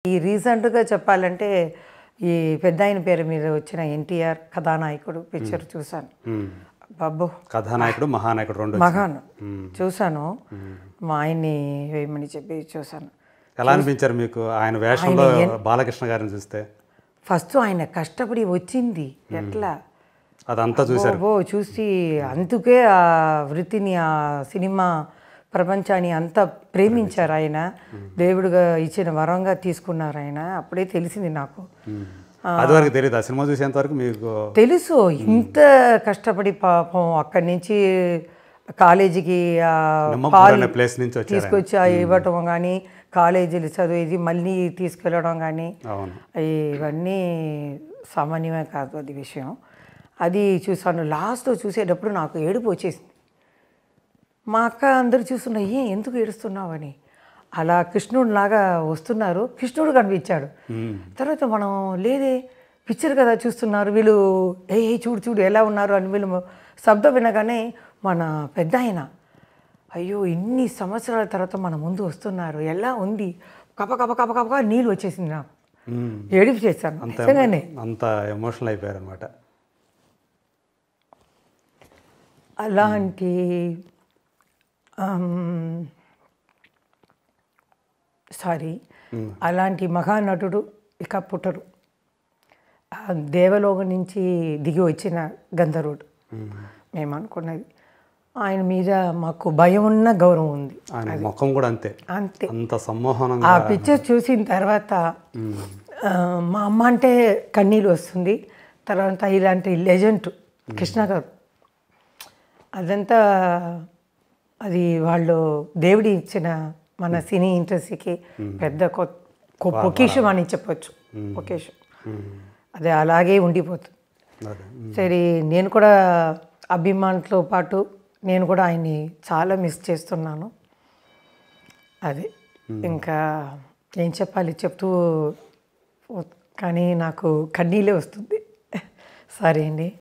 ఈ రీసెంట్‌గా చెప్పాలంటే, ఈ పెద్దాయన పేరు మీద వచ్చిన 'ఎన్టీఆర్' కథానాయకుడు పిక్చర్ చూశాను. అబ్బో! కథానాయకుడు, మహానాయకుడు 2 మహాన్ చూశాను. మా ఆయన్ని వేయమని చెప్పి చూశాను. ఎలా అనిపించారు మీకు ఆయన వేషంలో బాలకృష్ణ గారిని చూస్తే? ఫస్ట్ ఆయన కష్టపడి వచ్చింది ఎట్లా అదంతా చూశారు. చూసి అందుకే ఆ వృత్తిని, ఆ సినిమా ప్రపంచాన్ని అంతా ప్రేమించారు ఆయన. దేవుడిగా ఇచ్చిన వరంగా తీసుకున్నారు ఆయన. అప్పుడే తెలిసింది నాకు. అదివరకు తెలియదు, ఆ సినిమా చూసేంత వరకు మీకు తెలుసు ఇంత కష్టపడి పాపం అక్కడి నుంచి కాలేజీకి ప్లేస్ నుంచి తీసుకొచ్చి ఇవ్వటం కానీ, కాలేజీలు చదివేది మళ్ళీ తీసుకెళ్ళడం కానీ, ఇవన్నీ సామాన్యమే కాదు అది విషయం. అది చూసాను. లాస్ట్లో చూసేటప్పుడు నాకు ఏడుపు వచ్చేసింది. మా అక్క అందరూ చూస్తున్నా, ఎందుకు ఏడుస్తున్నావని. అలా కృష్ణుడిలాగా వస్తున్నారు, కృష్ణుడు కనిపించాడు. తర్వాత మనం లేదే పిక్చర్ కదా చూస్తున్నారు వీళ్ళు, చూడు చూడు ఎలా ఉన్నారు అని వీళ్ళు శబ్దం వినగానే మన పెద్ద ఆయన, అయ్యో ఇన్ని సంవత్సరాల తర్వాత మన ముందు వస్తున్నారు, ఎలా ఉంది, కప కప కప కప నీళ్ళు వచ్చేసింది నాకు. ఏడుపు చేశాను నిజంగానే. అంత ఎమోషనల్ అయిపోయారు అనమాట. అలాంటి అలాంటి మహానటుడు ఇక పుట్టరు. దేవలోకం నుంచి దిగి వచ్చిన గంధర్వుడు మేము అనుకున్నది. ఆయన మీద మాకు భయం ఉన్న గౌరవం ఉంది. ముఖం కూడా అంతే అంతే అంత సమ్మోహనంగా. ఆ పిక్చర్ చూసిన తర్వాత మా అమ్మ అంటే కన్నీళ్ళు వస్తుంది. తర్వాత ఇలాంటి లెజెండ్ కృష్ణ గారు, అదంతా అది వాళ్ళు దేవుడి ఇచ్చిన మన సినీ ఇండస్ట్రీకి పెద్ద పొకేషం అని చెప్పచ్చు. పొకేషం అదే అలాగే ఉండిపోతుంది. సరే నేను కూడా అభిమానులతో పాటు నేను కూడా ఆయన్ని చాలా మిస్ చేస్తున్నాను. అదే ఇంకా ఏం చెప్పాలి చెప్తూ కానీ నాకు కన్నీళ్ళే వస్తుంది. సరే అండి.